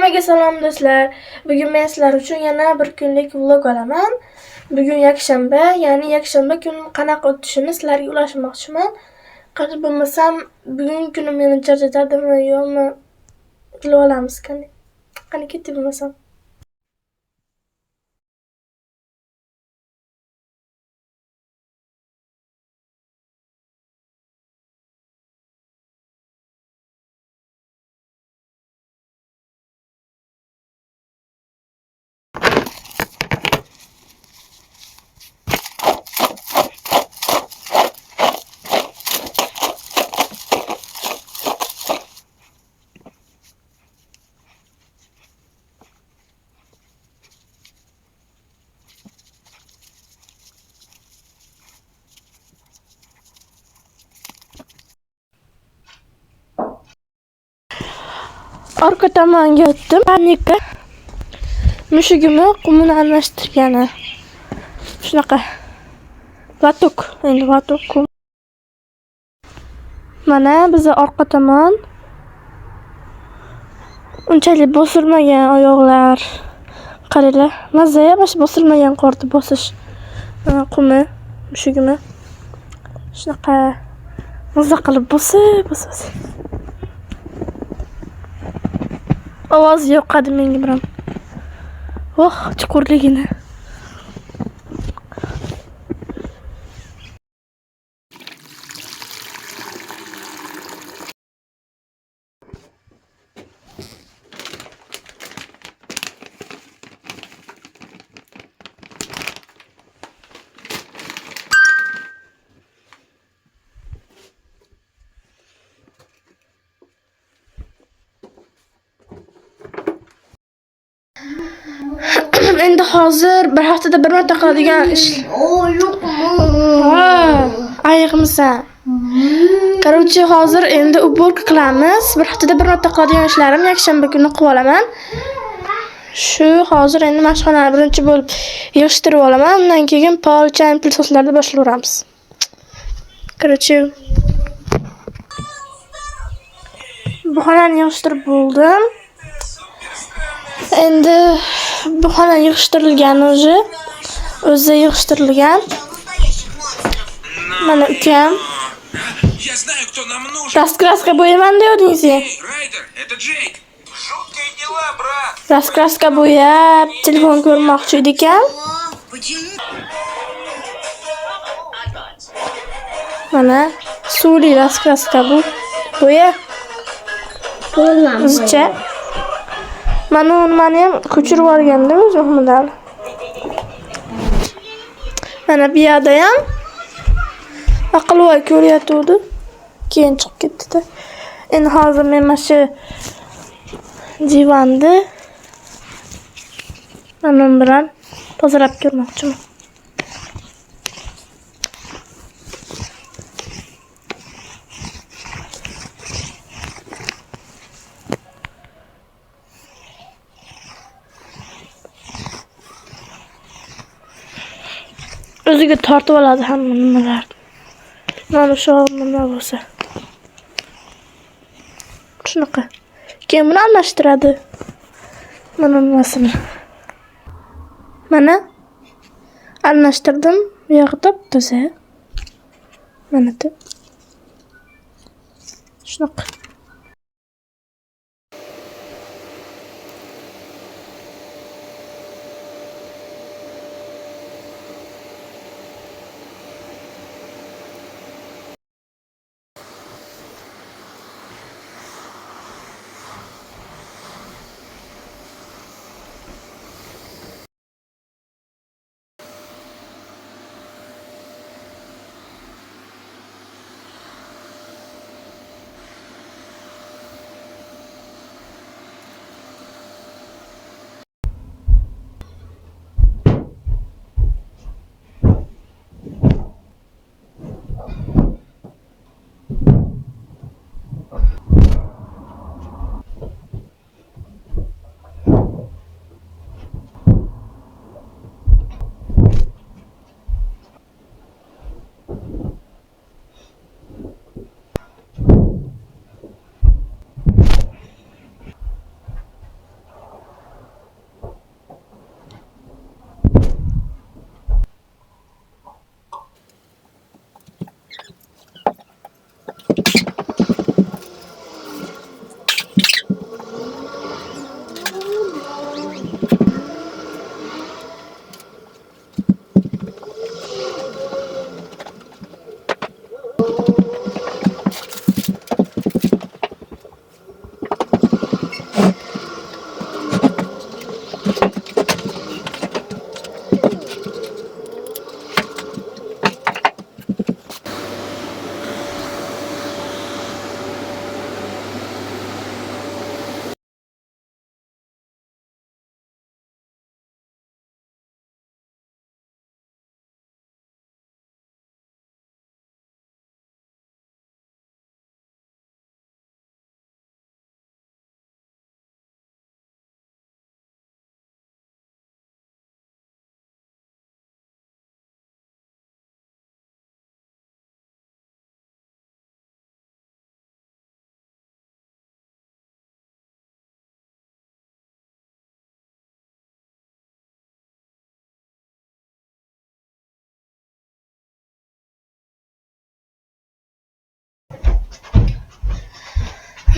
Hammaga salom do'stlar. Bugun men sizlar uchun yana bir kunlik vlog olaman. Bugun yakshanba, ya'ni yakshanba kuni qanaqa o'tishini sizlarga ulashmoqchiman. Qani bo'lmasam, bugun kunim meni charchatadimi yo'qmi? Bilib olamiz qani. Qani ketdi bo'lmasam. Orqa tomonga o'tdim. Panika mushugimni qumini almashtirgani. Shunaqa. Latuk, endi latuk. Mana bizni orqa tomon unchalik bosilmagan oyoqlar. Qaranglar, mazza ham bosilmagan qorni bosish. Qumi, mushugimi. Shunaqa mazza qilib bosib. Ovoz yo'qadi menga biram. Oh, chuqurligini. Endi hozir bir haftada bir marta qiladigan ish. Ayiqmisan. Короче, hozir endi уборка qilamiz. Bir haftada bir marta qiladigan ishlarim yakshanba kuni qilib olaman. Shu hozir endi mashxonani birinchi bo'lib yig'ishtirib olaman. Undan keyin polchan pilsoslarda boshlayveramiz. Короче, bu xonani yig'ishtirib bo'ldim. Endi bu xona yig'ishtirilgan o'zi yig'ishtirilgan. Mana ukam. Раскраска bo'yaman deyordingiz. Раскраска bo'yab, telefon ko'rmoqchi ekan. Mana suvli раскраска bu. Bo'ya. O'zicha. Mani ham ko'chirib yuborganda o'zimdan. Mana bu yerda ham aqlvoy ko'ryapti. Keyin chiqib ketdi-da. Endi hozir men mana shu divonni men bilan tozalab ko'rmoqchiman. O'ziga tortib oladi hamma nimalarni. Mana shu nima bo'lsa. Shunaqa. Keyin buni almashtiradi. Mana nimasini. Mana almashtirdim. Bu yoqda toza. Mana bu. Shunaqa.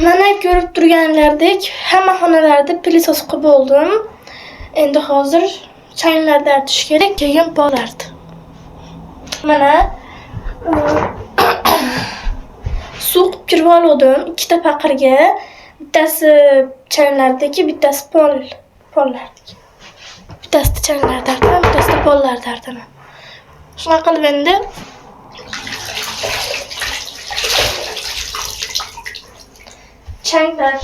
Mana ko'rib turganlardek hamma xonalarda pilisos qilib bo'ldim. Endi hozir changlarni artish kerak, keyin bo'lardi. Mana suv qilib kirib oldim, ikkita paqirga. Bittasi changlardagi, bittasi pollardagi. Bittasi changlarda artaman, bittasi pollarda artaman. Shunaqa qilib endi changlar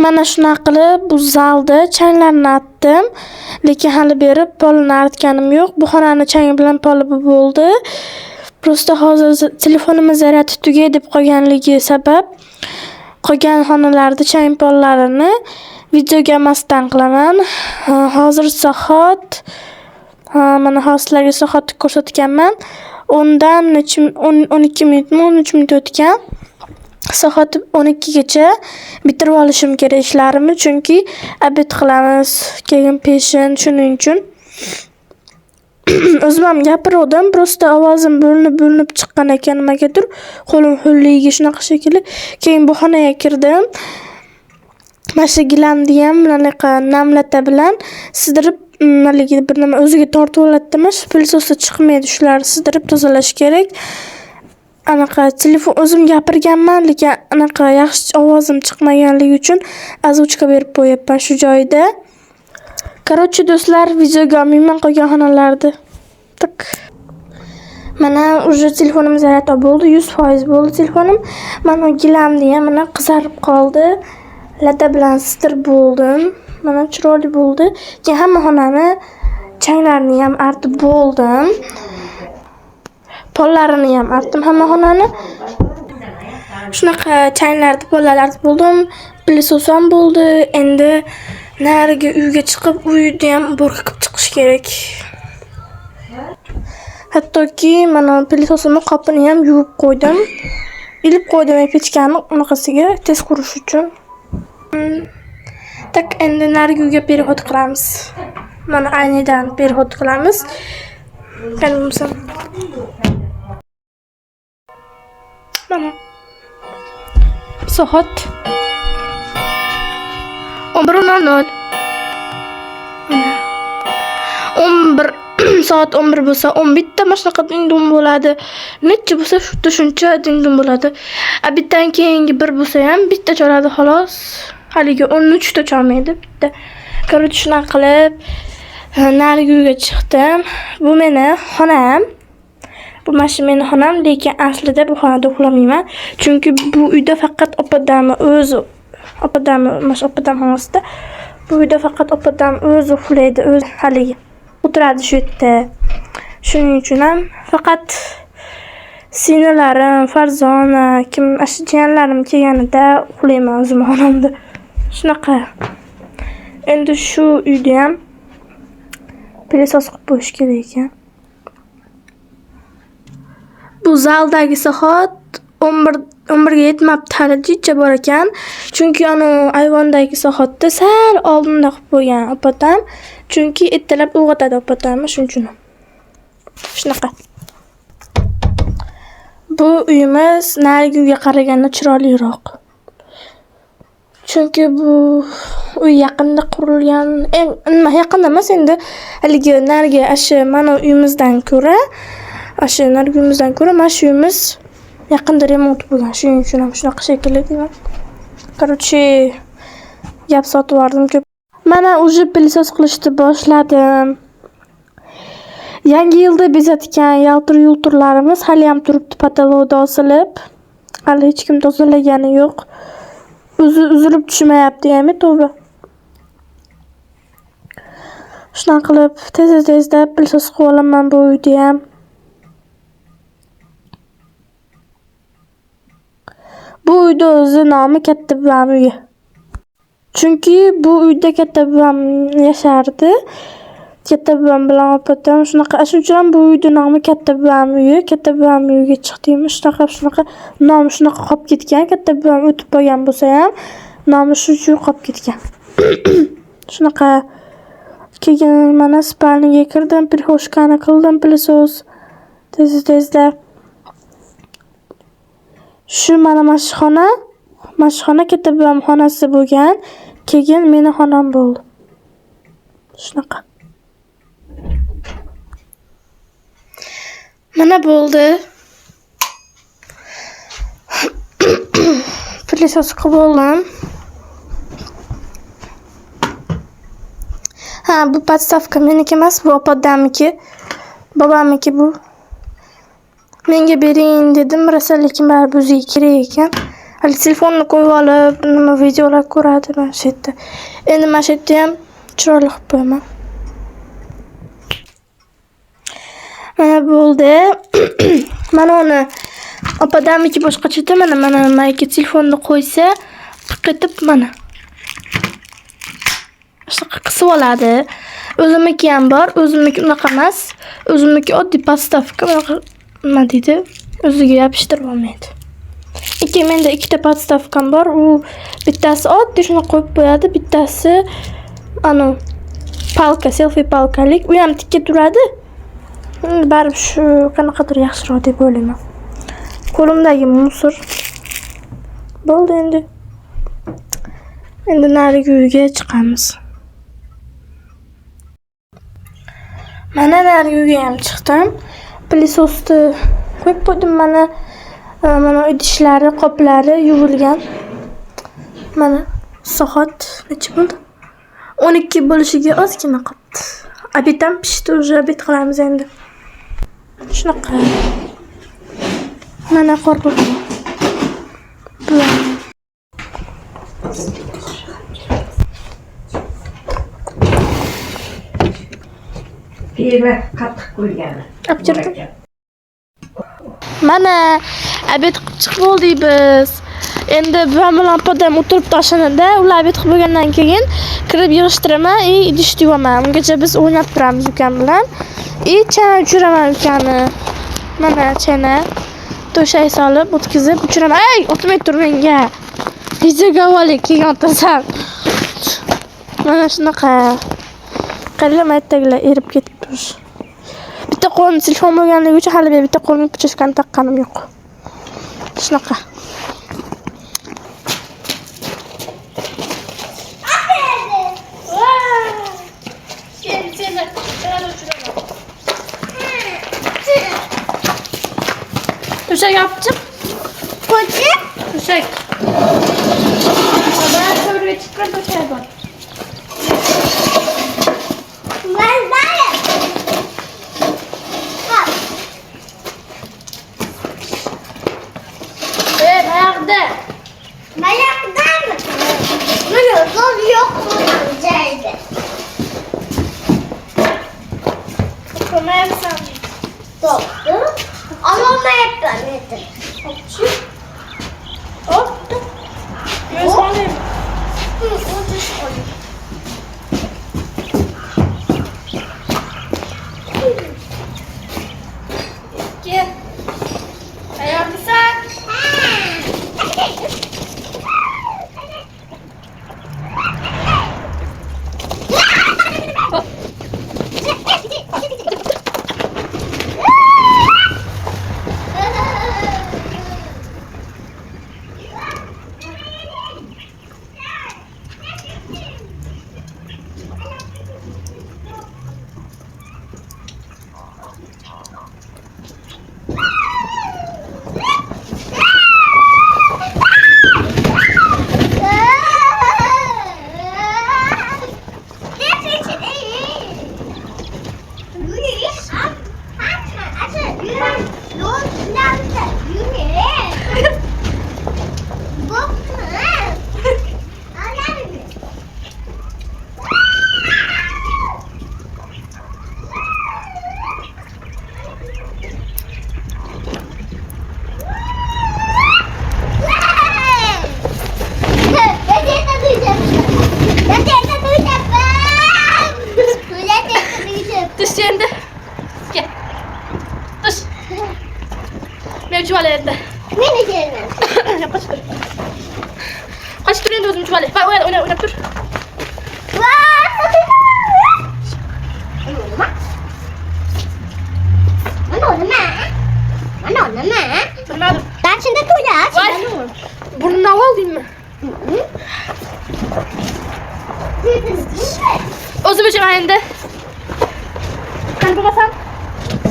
Mana shunaqa qilib bu zalda changlarni artdim, lekin hali beri polni artganim yo'q. Bu xonani changi bilan poli bo'ldi. Prosta hozir telefonimiz zaryadi tugay deb qolganligi sabab qolgan xonalarda chang pollarini videoga olmasdan qilaman. Hozir soat mana hozirlarga soatni ko'rsatganman. 10 dan 12 minutmi 13 minut o'tgan. Soat 12 gacha bitirib olishim kerak ishlarimni, chunki obed qilamiz, keyin peshin, shuning uchun O'zim ham gapirdim, prosta ovozim bo'linib chiqqan ekan nimagadir. Qo'lim ho'lligi shunaqa shekilli. Keyin bu xonaga kirdim. Mana gilamni ham bunaqa namlata bilan sidirib, maligi bir nima o'ziga tortib oladimi? Pilsosda chiqmaydi, shularni sidirib tozalash kerak. Anaqa telefon o'zim gapirganman, lekin anaqa yaxshi ovozim chiqmaganligi uchun azuchka berib qo'yapman shu joyda. Короче, do'stlar, videoga olmayman qolgan xonalarda. Tak. Mana уже telefonim zaryad bo'ldi, 100% bo'ldi telefonim. Mana gilamni ham mana qizarib qoldi. Lada bilan sidirib bo'ldim. Mana chiroyli bo'ldi. Keyin hamma xonani changlarini ham artib bo'ldim. Pollarini ham artdim hamma xonani. Shunaqa changlarni, pollarni bo'ldim. Pilisos ham bo'ldi. Endi nariga uyga chiqib, uyda ham uborka qilib chiqish kerak. Hattoki mana pilisosimni qopini ham yuvib qo'ydim. Ilib qo'ydim pechkani unaqasiga tez qurish uchun. Tak, endi nariga uyga perehod qilamiz. Mana aynidan perehod qilamiz. Qani bo'lsam. Mana soat 11:00. 11 soat 11 bo'lsa 11 ta mashnaqa ding-dum bo'ladi. Necha bo'lsa shuncha ding-dum bo'ladi. Bitdan keyingi 1 bo'lsa ham bitta chaladi xolos. Haligi 13 ta chalmaydi bitta. Короче, shunaqa qilib nariga uyga chiqdim. Bu meni xonam. Bu mashina xonam, lekin aslida bu xonada uxlamayman. Chunki bu uyda faqat opadam o'zi, opadam xonasida. Bu uyda faqat opadam o'zi uxlaydi, o'zi haligi o'tiradi shu yerda. Shuning uchun ham faqat sinalarim, Farzona, kim jiyanlarim kelganida uxlayman o'zim xonamda. Shunaqa. Endi shu uyda ham pilisos qilib qo'yish kerak ekan. Bu zaldagi soat 11 ga yetmabdi, hali jicha bor ekan. Chunki ana ayvondagi soatda sal oldinda qilib qo'ygan opatam. Chunki ertalab uyg'otadi opatamni, shuning uchun. Shunaqa. Bu uyimiz narigi uyga qaraganda chiroyliroq. Chunki bu uy yaqinda qurilgan, nima yaqinda emas, endi haligi narigi mana uyimizdan ko'ra mana shu uyimiz yaqinda remont bo'lgan. Shuning uchun ham shunaqa shekilli deyman. Короче, gap sotib yordim ko'p. Mana уже pilisos qilishni boshladim. Yangi yilda bezatgan yaltir-yultirlarimiz hali ham turibdi patologda osilib. Hali hech kim tozalagani yo'q. Uzilib tushmayapti, ya'ni to'g'ri. Shunaqa qilib tez-tezda pilisos qilib olaman bu uyda ham. Bu uyda o'zi nomi katta buvam uyi. Chunki bu uyda katta buvam yashardi. Katta buvam bilan opatam shunaqa, shuning uchun bu uyda nomi katta buvam uyi. Katta buvam uyiga chiqdim. Shunaqa nomi shunaqa qolib ketgan. Katta buvam o'tib qolgan bo'lsa ham nomi shu uchun qolib ketgan. Shunaqa. Keyin mana spalniga kirdim, pirxoshkani qildim, pilisos. Tez-tezda shu mana mashxona katta buvam xonasi bo'lgan. Keyin meni xonam bo'ldi. Shunaqa. Mana bo'ldi. Pilisos qilib oldim. Ha, bu podstavka meniki emas, bu opadamniki. Bobamniki bu. Menga bering dedim, rosa lekin baribir o'ziga kerak ekan. Hali telefonni qo'yib olib, nima videolar ko'radi mana shu yerda. Endi mana shu yerda ham chiroyli qilib qo'yaman. Mana bo'ldi. Mana uni opadamniki boshqacha, mana mayga telefonni qo'ysa, piqitib mana. Shunaqa qisib oladi. O'zimniki ham bor, o'zimniki unaqa emas. O'zimniki oddiy podstavka, nima deydi? O'ziga yopishtirib olmaydi. Menda ikkita podstavkam bor. U bittasi oddiy shuni qo'yib qo'yadi, bittasi Palka, selfie palkalik. U ham tikka turadi. Baribir shu qanaqadir yaxshiroq deb o'ylayman. Qo'limdagi musor. Bo'ldi endi. Endi narigi uyga chiqamiz. Mana narigi uyga ham chiqdim. Plisosni qo'yib qo'ydim. Mana idishlari, qoplari yuvilgan. Mana soat necha bo'ldi? 12 bo'lishiga ozgina qoldi. Obed ham pishdi, уже obed qilamiz endi. Shunaqa. Mana qo'rqib. Piva qattiq qo'ygan. Apchirdim. Mana obed qilib chiqib bo'ldik biz. Endi buvam bilan podam o'tirib tashanada, ular obed qilib bo'lgandan keyin kirib yig'ishtiraman, idishni yuvaman. Ungacha biz o'ynab turamiz ukam bilan. Chana uchiraman ukani. Mana chana to'shay solib, o'tkazib uchiraman. Ey, o'tmay tur menga. Videoga avvalik keyin o'tirsan. Mana shunaqa. Qarang, aytdagilar erib ketdi. Bitta qo'lim telefon bo'lganligi uchun hali bitta qo'limga pichochkani taqqanim yo'q. Shunaqa. To'shak yaptım. Ko'chib? To'shak. Ben sonra çıkar to'shak bor. Bayaqda. Bayaqdami? Mana zo'r yo'q joyda. Ko'mayapsan. To'g'ri. Olmayapman endi. Hop. Gözlerim. O'tish qo'ying. Gel. Ayağımıza. Çuvalette. Meni gelmem. Ya kaç dur. Kaç dur endi o'zim çuvalette. Bak oynab tur. Mana nima? Bilmadim. Tashida to'ylar. Burnini oldingmi? O'zim uchaman endi. Qani bo'lmasam?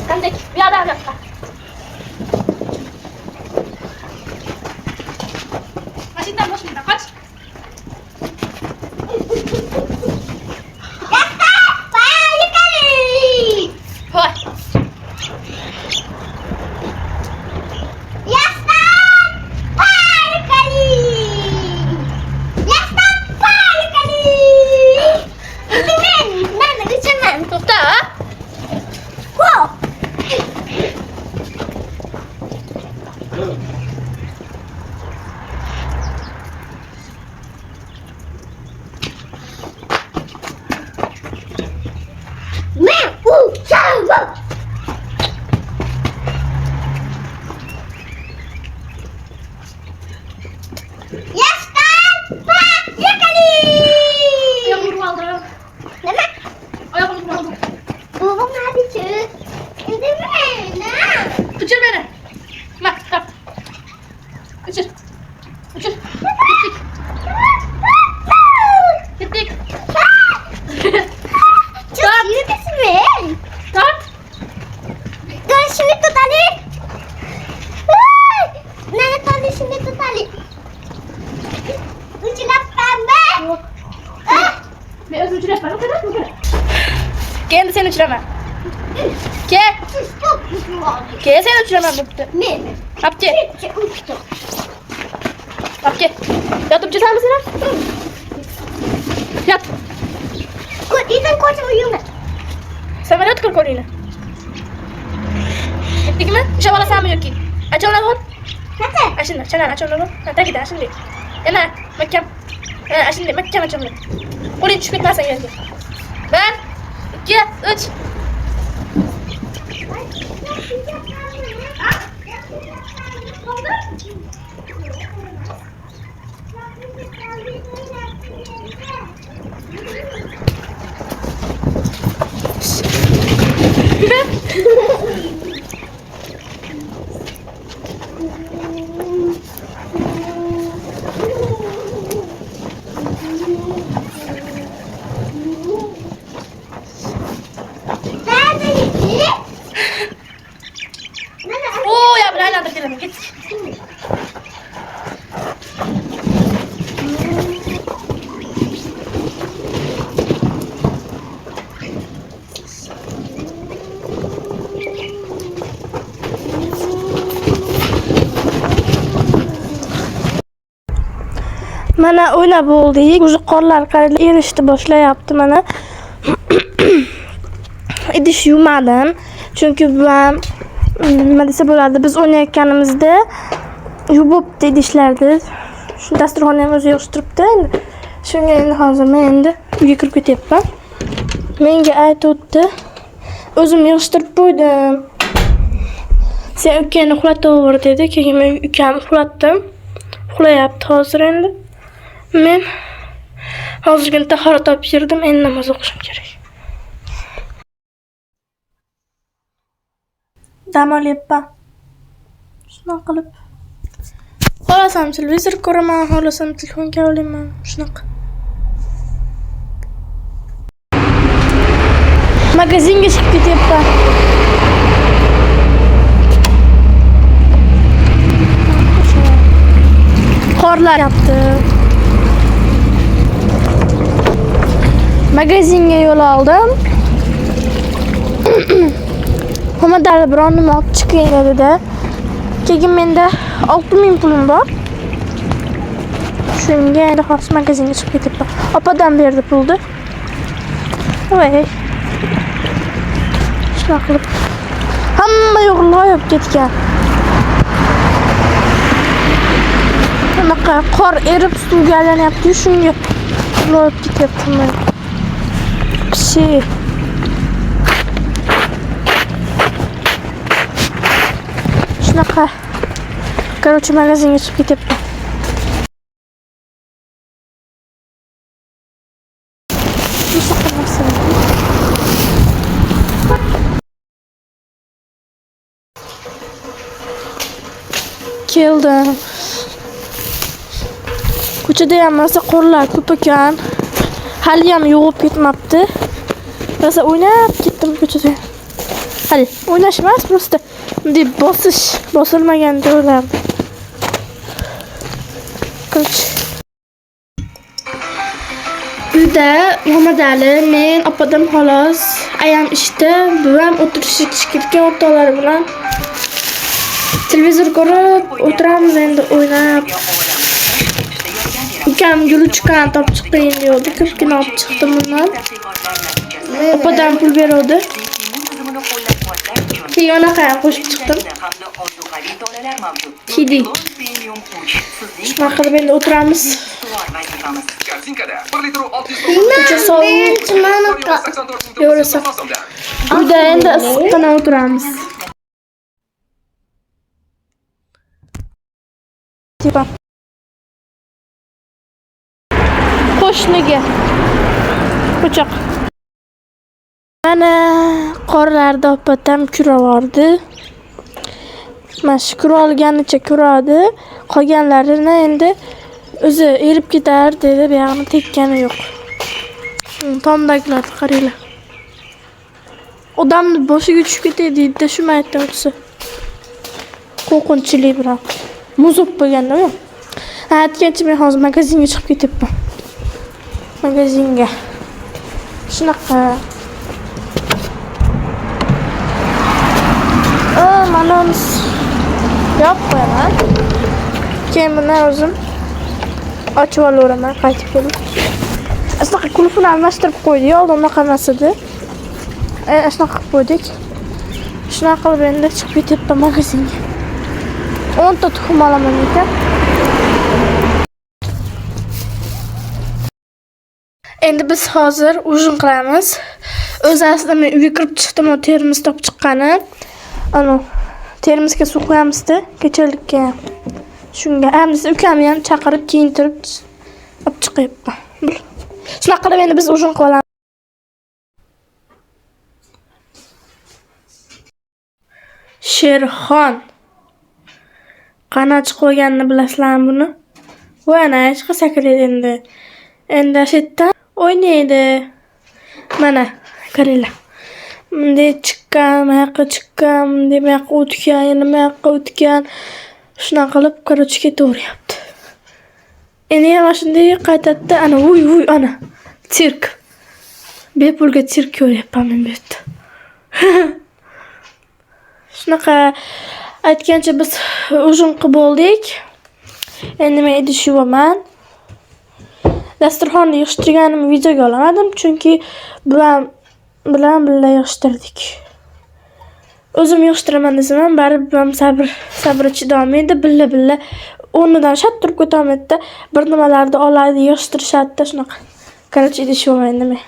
Qanday? Bu yoqda yoqqa. Mashinadan boshimdan qoch. seni uçuraman. Kel. Kel seni uçuraman bo'pti. Men. Apke. Uchdim. Apke. Yotib ketamizmi sen? Yot. Izin qochib uyingni. Samolyot qil qo'lingni. Ketdikmi? Usha olasanmi yoki? Achonlar bor? Qani? Ashunda, chanar achonlar bor. Ha, tagida ashunday. Yana mahkam. Ashunday mahkam achonlar. Qo'ling tushib ketmasin yerga. 1, 2, 3. Oh ya bilan aylantirib kelaman. Ket. Mana o'ylab bo'ldik. O'sha qorlar qariyla erishdi boshlayapti mana. Idish yumadim. Chunki bu ham nima desa bo'ladi, biz o'ynayotganimizda yuvibdi idishlarni. Shu dasturxonni ham o'zi yig'ishib turibdi endi. Shunga endi hozir men endi uyga kirib ketyapman. Menga aytibdi, o'zim yig'ishtirib qo'ydim. Sen ukangni uxlataver dedi. Keyin men ukamni uxlatdim. Uxlayapti hozir endi. Men hozirgina tahorat topshirdim, endi namoz o'qishim kerak. Dam olyapman. Shunaqa qilib. Xohlasam televizor ko'raman, xohlasam telefonga olaman, shunaqa. Magazinga chiqib ketyapman. Qorlar yapti. Magazinga yo'l oldim. Hamadal biron nima olib chiqing dedi-da. Keyin menda 6000 pulim bor. Shunga endi hozir magazinga chiqib ketyapman. Opadan berdi pulni. Voy. Shunaqa qilib hamma yo'g'loyib ketgan. Bunaqa qor erib suvga aylanyapti, shunga yo'g'loyib ketyapman. Pishi. Shunaqa. Короче, magazinga chiqib ketyapman. Keldim. Ko'chada ham masa qorlar ko'p ekan. Hali ham yo'g'ib ketmabdi. Masa o'ynab ketdim ko'chada. Hali o'ynash emas, просто bunday bosilmagan joylar. Короче. Uyda Muhammad Ali, men, opadan xolos, ayam ishda, buvam o'tirishga ketgan o'rtoqlar bilan televizor ko'rib o'tiramiz endi o'ynab. Ukam gulchukani topib chiqing deydi. Ko'pgina olib chiqdim bundan. Opadan pul berdi. Keyin anaqa ham qo'shib chiqdim. Kidi. Shunaqa qilib endi o'tiramiz. Ko'cha sovuq. Yo'lsa. Uyda endi issiqqina o'tiramiz. Tipa. Qo'shniga. Qo'choq. Mana qorlarda opatam kuravordi. Mana shu kura olganicha kuradi. Qolganlarini endi o'zi erib ketar dedi, bu yoqni tekkani yo'q. Tomdagilar qaranglar. Odamni boshiga tushib ketadi deydi, shuni aytdim o'zi. Qo'rqinchli biroq. Muzib bo'lganda yo'q. Aytgancha men hozir magazinga chiqib ketyapman. Magazinga. Shunaqa. yopib qo'yaman. Keyin buni o'zim ochib olaveraman qaytib kelib. Asli qulfini almashtirib qo'ydik, oldin unaqa emas edi. Shunaqa qilib qo'ydik. Shunaqa qilib endi chiqib ketyapman magazinga. 10 ta tuxum olaman ekan. Endi biz hozir ujin qilamiz. O'zi aslida men uyga kirib chiqdim, termiz topib chiqqani. Ana termizga suv qo'yamiz-da, kechalikka. Shunga hamda ukamni ham chaqirib kiyintirib olib chiqyapman. Shunaqa qilib endi biz ujin qilamiz. Sherxon qanot qo'yganini bilasizlarmi buni? Voy ana, chiqa sakraydi endi. Endi shetdan o'ynaydi. Mana, qaranglar. Bunday chiqqan, mayoqqa chiqqan, bunday mayoqqa o'tgan, yana mayoqqa o'tgan. Shunaqa qilib qarochi ketaveryapti. Endi ham shunday qaytadi, ana uy ana. Sirk. Bepulga sirk ko'ryapman men bu yerda. Shunaqa aytgancha biz ujin qilib bo'ldik. Endi men idish yuvaman. Dasturxonni yig'ishtirganimni videoga olmadim, chunki bilan birga yig'ishtirdik. O'zim yig'ishtiraman desam, baribir ham sabr chidolmaydi, billa o'rnidan shat turib ketolmaydi. Bir nimalarni oladi, yig'ishtirishadi, shunaqa. Qarachi idish yuvaman endi men.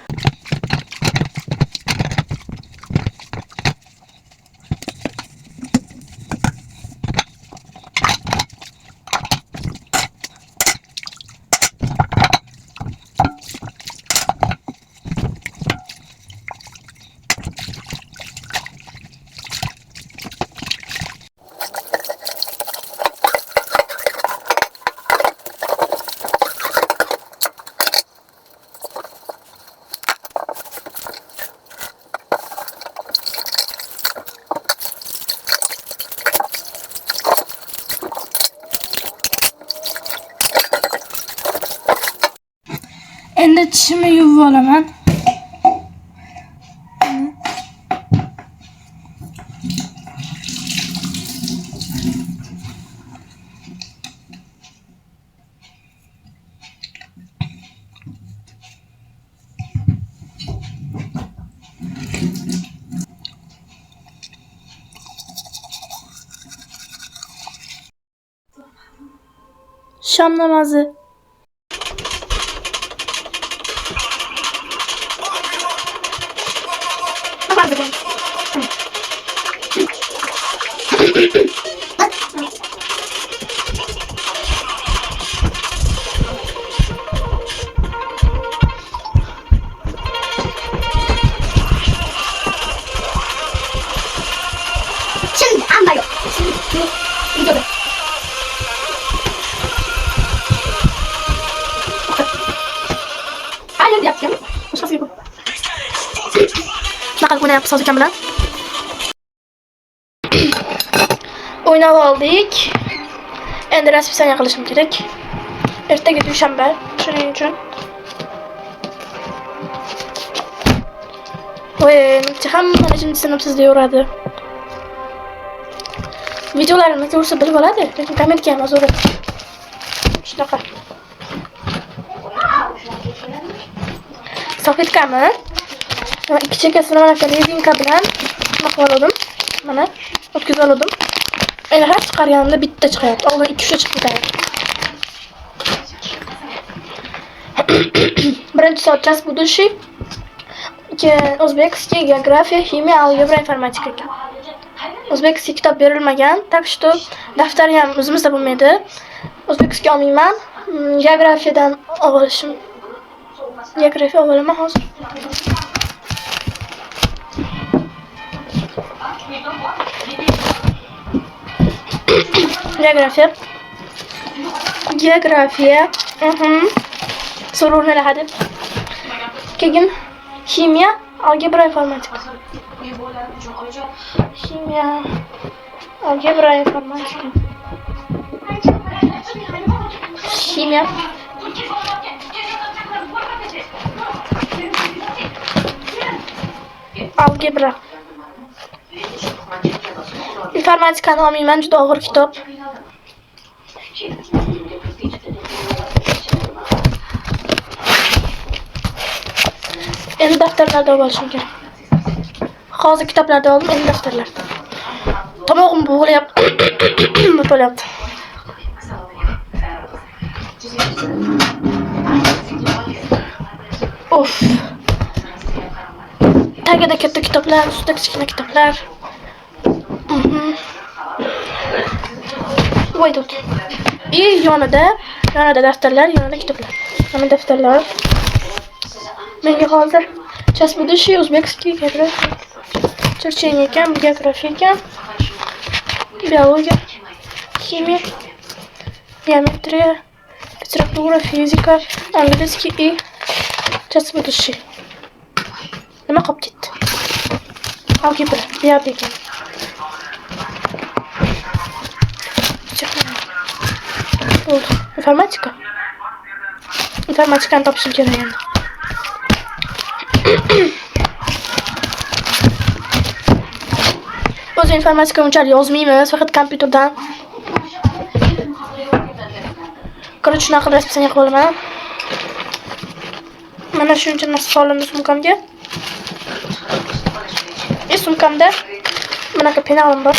Endi tishimni yuvib olaman. Shom namozi. Şimdi ama yok. Şimdi videoda. Aynen yapacağım. Nasıl yapayım? Shunaqa o'ynab so'z ukam bilan. O'ynab oldik. Endi raspisiya qilishim kerak. Ertaga dushanba, shuning uchun. Voy, menimcha hamma sinfsizda yuradi. Videolarimni ko'rsa bilib oladi, lekin kommentga ham yozadi. Shunaqa. Salfetkami? Ikki chekkasini mana shu rezinka bilan nima oldim. Mana o'tkazib oldim. Endi har chiqarganimda bitta chiqyapti. Oldin 2-3 chiqib ketadi. Birinchi soat час будущий. O'zbekskiy geografiya, ximiya, algebra, informatika ekan. O'zbekskiy kitob berilmagan, так что daftari ham o'zimizda bo'lmaydi. O'zbekskiy olmayman. Geografiyadan olishim. Geografiya olaman hozir. Geografiya. So'rovlar hadi. Keyin ximiya, algebra, informatika. Ximiya, algebra, informatika. Ximiya. Algebra. informatikani olmayman, juda og'ir kitob. Endi daftarlarda olishim kerak. Hozir kitoblarda oldim, endi daftarlar. Tomog'im bo'g'layapti. Bo'g'layapti. Of. Tagida katta kitoblar, ustida kichkina kitoblar. Voy tut. Yonida daftarlar, yonida kitoblar. Mana daftarlar. Menga hozir chasbudishi o'zbekskiy geografiya. Chercheniya ekan, geografiya ekan. Biologiya, химия, geometriya, literatura, fizika, angliyskiy и chasbudishi. Nima qolib ketdi? Algebra, buyoqda ekan. Bo'ldi. Informatikani topishim kerak endi. O'zi informatika unchalik yozmaymiz, faqat kompyuterdan. Короче, shunaqa расписание qilib olaman. Mana shuncha narsa solimni sumkamga. Sumkamda bunaqa penalim bor.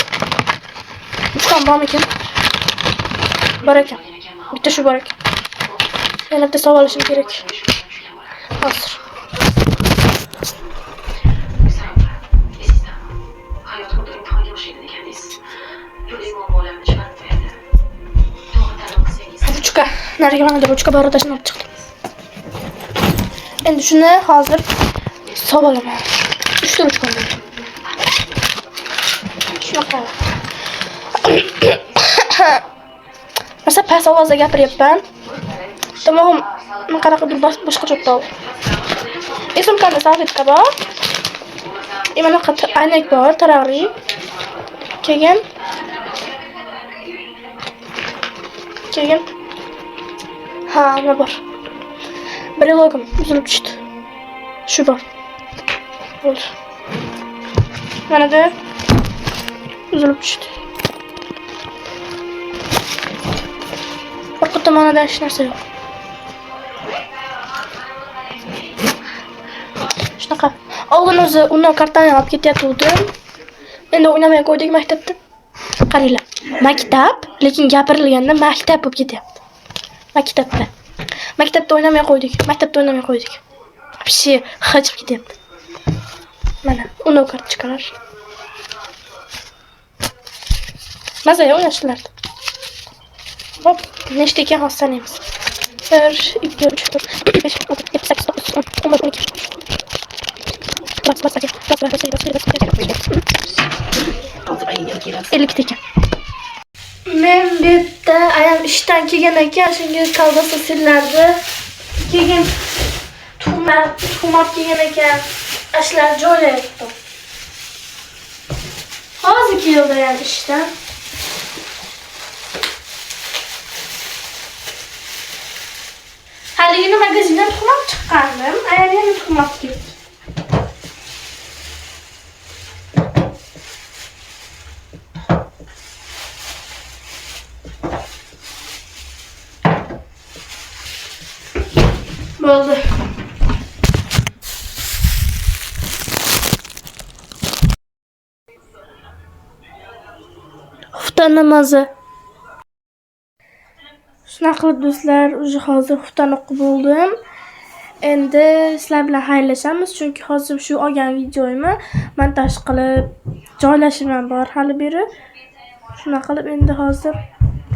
Uchtam bormikan? Bor ekan. Bitta shu bor ekan. Yana bitta sovol olishim kerak. Hozir. Ruchka. Nariga mana ruchka bor tashlab chiqdi. Endi shuni hozir sovol olaman. 3 ta ruchka bor. Shunaqa. Masa past ovozda gapiryapman. Tomog'im qanaqadir boshqacha bo'ldi. Sumkamda salfetka bor. Mana aynak bor, tarag'li. Keyin ha, nima bor? Brilogim uzilib tushdi. Shu bor. Bo'ldi. Mana da uzilib tushdi. Orqa tomonida hech narsa yo'q. Shunaqa. Oldin o'zi undan kartani olib ketayotgandim. Endi o'ynamay qo'ydik maktabda. Qaranglar. Maktab, lekin gapirilganda maktab bo'lib ketyapti. Maktabda o'ynamay qo'ydik. Вообще hajib ketyapti. Mana, uni kartochkalar. Maza o'ynashlardi. Hop, nechta ekan hozir sanaymiz. 1, 2, 3, 4, 5, 6, 7, 8, 9, 10, 11, 12. Men bu yerda ayam ishdan kelgan ekan, shunga kolbasa sillardi. Keyin tuxum olib kelgan ekan, ashlar joylayapti. Hozir keldi ayam ishdan. Haligini magazindan tuxum olib chiqqandim. Ayam yana tuxum olib keldi. Bo'ldi. Xufta namozi. Shunaqa qilib do'stlar, уже hozir xuftani o'qib bo'ldim. Endi sizlar bilan xayrlashamiz, chunki hozir shu olgan videoyimni montaj qilib joylashim bor hali beri. Shunaqa qilib endi hozir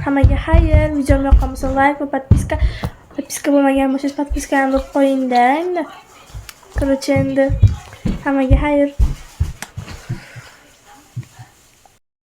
hammaga xayr. Videom yoqqan bo'lsa like va подписка bo'lmagan bo'lsangiz подпискani qo'ying-da. Короче, endi hammaga xayr.